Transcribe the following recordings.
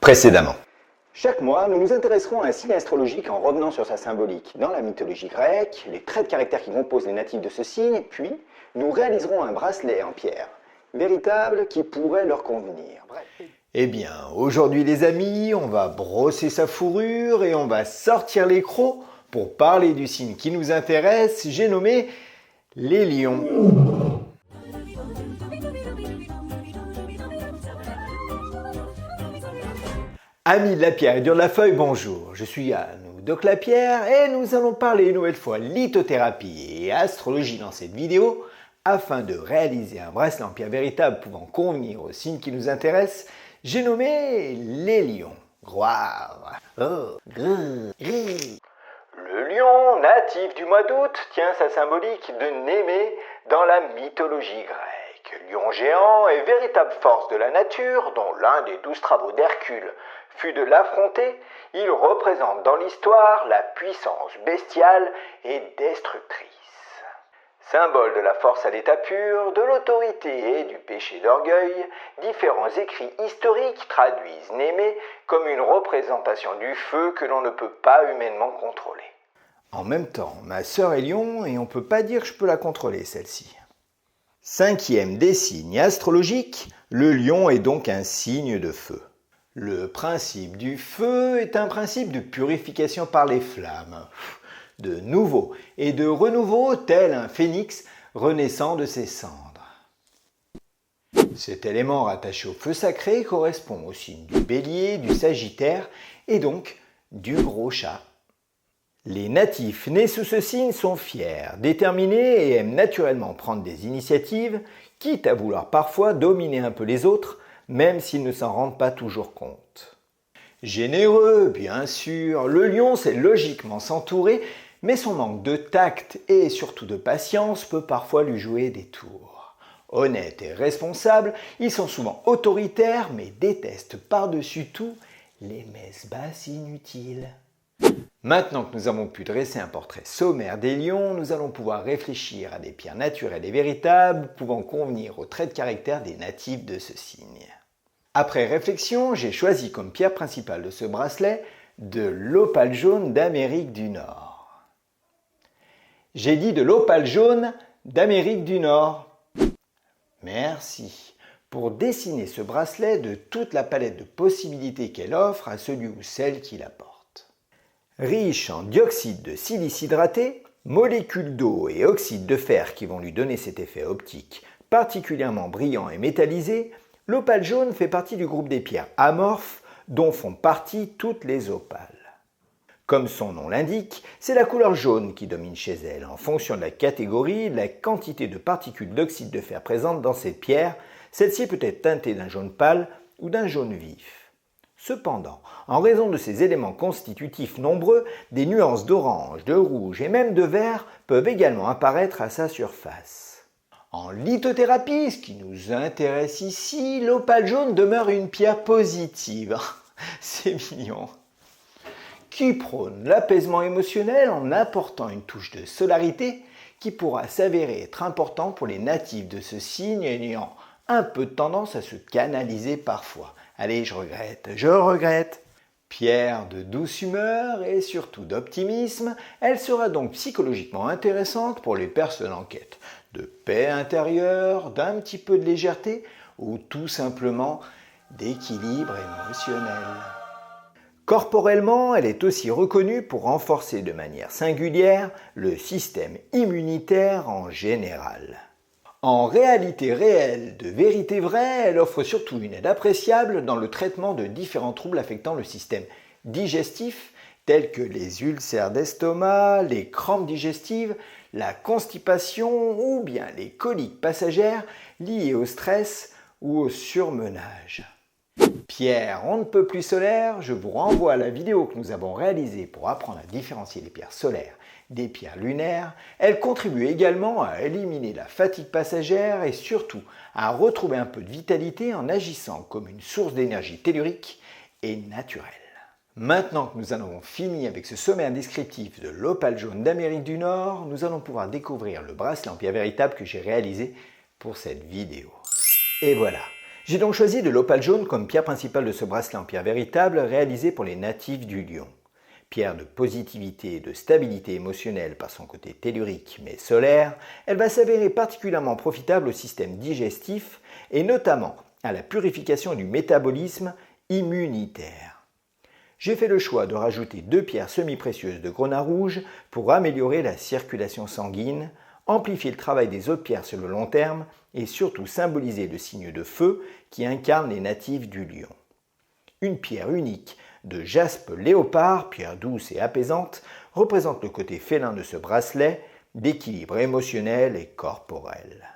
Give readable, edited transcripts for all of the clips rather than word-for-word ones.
Précédemment. Chaque mois, nous nous intéresserons à un signe astrologique en revenant sur sa symbolique dans la mythologie grecque, les traits de caractère qui composent les natifs de ce signe, puis nous réaliserons un bracelet en pierre, véritable, qui pourrait leur convenir. Bref. Eh bien, aujourd'hui les amis, on va brosser sa fourrure et on va sortir les crocs pour parler du signe qui nous intéresse, j'ai nommé les lions. Amis de la pierre et de la feuille, bonjour, je suis Doc Lapierre et nous allons parler une nouvelle fois lithothérapie et astrologie dans cette vidéo afin de réaliser un bracelet en pierre véritable pouvant convenir au signe qui nous intéresse. J'ai nommé les lions. Le lion, natif du mois d'août, tient sa symbolique de Némée dans la mythologie grecque. Lion géant et véritable force de la nature, dont l'un des 12 travaux d'Hercule fut de l'affronter, il représente dans l'histoire la puissance bestiale et destructrice. Symbole de la force à l'état pur, de l'autorité et du péché d'orgueil, différents écrits historiques traduisent Némée comme une représentation du feu que l'on ne peut pas humainement contrôler. En même temps, ma sœur est lion et on ne peut pas dire que je peux la contrôler celle-ci. Cinquième des signes astrologiques, le lion est donc un signe de feu. Le principe du feu est un principe de purification par les flammes, de nouveau et de renouveau tel un phénix renaissant de ses cendres. Cet élément rattaché au feu sacré correspond au signe du bélier, du sagittaire et donc du gros chat. Les natifs nés sous ce signe sont fiers, déterminés et aiment naturellement prendre des initiatives, quitte à vouloir parfois dominer un peu les autres, même s'ils ne s'en rendent pas toujours compte. Généreux, bien sûr, le lion sait logiquement s'entourer, mais son manque de tact et surtout de patience peut parfois lui jouer des tours. Honnêtes et responsables, ils sont souvent autoritaires, mais détestent par-dessus tout les messes basses inutiles. Maintenant que nous avons pu dresser un portrait sommaire des lions, nous allons pouvoir réfléchir à des pierres naturelles et véritables pouvant convenir aux traits de caractère des natifs de ce signe. Après réflexion, j'ai choisi comme pierre principale de ce bracelet de l'opale jaune d'Amérique du Nord. J'ai dit de l'opale jaune d'Amérique du Nord. Merci pour dessiner ce bracelet de toute la palette de possibilités qu'elle offre à celui ou celle qui la porte. Riche en dioxyde de silice hydraté, molécules d'eau et oxyde de fer qui vont lui donner cet effet optique particulièrement brillant et métallisé, l'opale jaune fait partie du groupe des pierres amorphes dont font partie toutes les opales. Comme son nom l'indique, c'est la couleur jaune qui domine chez elle en fonction de la catégorie, de la quantité de particules d'oxyde de fer présentes dans cette pierre. Celle-ci peut être teintée d'un jaune pâle ou d'un jaune vif. Cependant, en raison de ces éléments constitutifs nombreux, des nuances d'orange, de rouge et même de vert peuvent également apparaître à sa surface. En lithothérapie, ce qui nous intéresse ici, l'opale jaune demeure une pierre positive. C'est mignon. Qui prône l'apaisement émotionnel en apportant une touche de solarité qui pourra s'avérer être important pour les natifs de ce signe ayant un peu de tendance à se canaliser parfois. Allez, je regrette. Pierre de douce humeur et surtout d'optimisme, elle sera donc psychologiquement intéressante pour les personnes en quête de paix intérieure, d'un petit peu de légèreté ou tout simplement d'équilibre émotionnel. Corporellement, elle est aussi reconnue pour renforcer de manière singulière le système immunitaire en général. En réalité réelle, de vérité vraie, elle offre surtout une aide appréciable dans le traitement de différents troubles affectant le système digestif, tels que les ulcères d'estomac, les crampes digestives, la constipation ou bien les coliques passagères liées au stress ou au surmenage. Pierre on ne peut plus solaire, je vous renvoie à la vidéo que nous avons réalisée pour apprendre à différencier les pierres solaires des pierres lunaires. Elle contribue également à éliminer la fatigue passagère et surtout à retrouver un peu de vitalité en agissant comme une source d'énergie tellurique et naturelle. Maintenant que nous en avons fini avec ce sommaire descriptif de l'opale jaune d'Amérique du Nord, nous allons pouvoir découvrir le bracelet en pierre véritable que j'ai réalisé pour cette vidéo. Et voilà, J'ai donc choisi de l'opale jaune comme pierre principale de ce bracelet en pierre véritable réalisé pour les natifs du Lion. Pierre de positivité et de stabilité émotionnelle par son côté tellurique mais solaire, elle va s'avérer particulièrement profitable au système digestif et notamment à la purification du métabolisme immunitaire. J'ai fait le choix de rajouter 2 pierres semi-précieuses de grenat rouge pour améliorer la circulation sanguine, amplifier le travail des autres pierres sur le long terme et surtout symboliser le signe de feu qui incarne les natifs du Lion. Une pierre unique de jaspe léopard, pierre douce et apaisante, représente le côté félin de ce bracelet, d'équilibre émotionnel et corporel.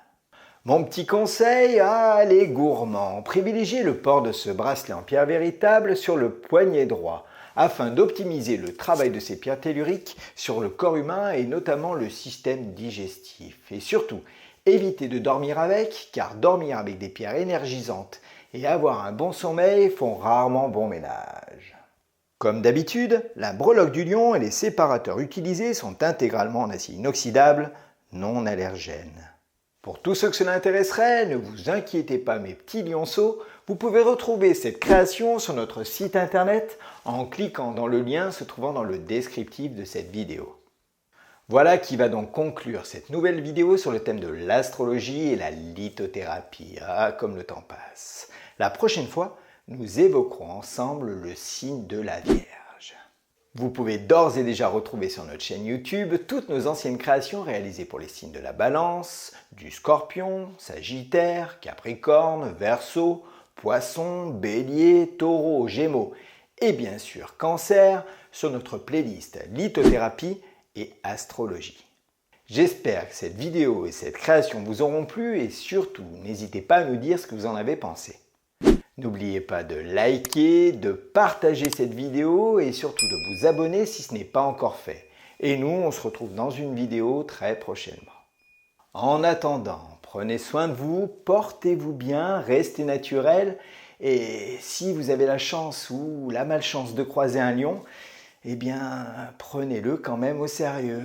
Mon petit conseil à les gourmands, privilégiez le port de ce bracelet en pierre véritable sur le poignet droit, afin d'optimiser le travail de ces pierres telluriques sur le corps humain et notamment le système digestif. Et surtout, évitez de dormir avec, car dormir avec des pierres énergisantes et avoir un bon sommeil font rarement bon ménage. Comme d'habitude, la breloque du lion et les séparateurs utilisés sont intégralement en acier inoxydable, non allergène. Pour tous ceux que cela intéresserait, ne vous inquiétez pas mes petits lionceaux, vous pouvez retrouver cette création sur notre site internet en cliquant dans le lien se trouvant dans le descriptif de cette vidéo. Voilà qui va donc conclure cette nouvelle vidéo sur le thème de l'astrologie et la lithothérapie. Ah, comme le temps passe. La prochaine fois, nous évoquerons ensemble le signe de la Vierge. Vous pouvez d'ores et déjà retrouver sur notre chaîne YouTube toutes nos anciennes créations réalisées pour les signes de la Balance, du Scorpion, Sagittaire, Capricorne, Verseau, Poisson, Bélier, Taureau, Gémeaux et bien sûr Cancer sur notre playlist lithothérapie et astrologie. J'espère que cette vidéo et cette création vous auront plu et surtout n'hésitez pas à nous dire ce que vous en avez pensé. N'oubliez pas de liker, de partager cette vidéo et surtout de vous abonner si ce n'est pas encore fait. Et nous, on se retrouve dans une vidéo très prochainement. En attendant, prenez soin de vous, portez-vous bien, restez naturel et si vous avez la chance ou la malchance de croiser un lion, eh bien, prenez-le quand même au sérieux.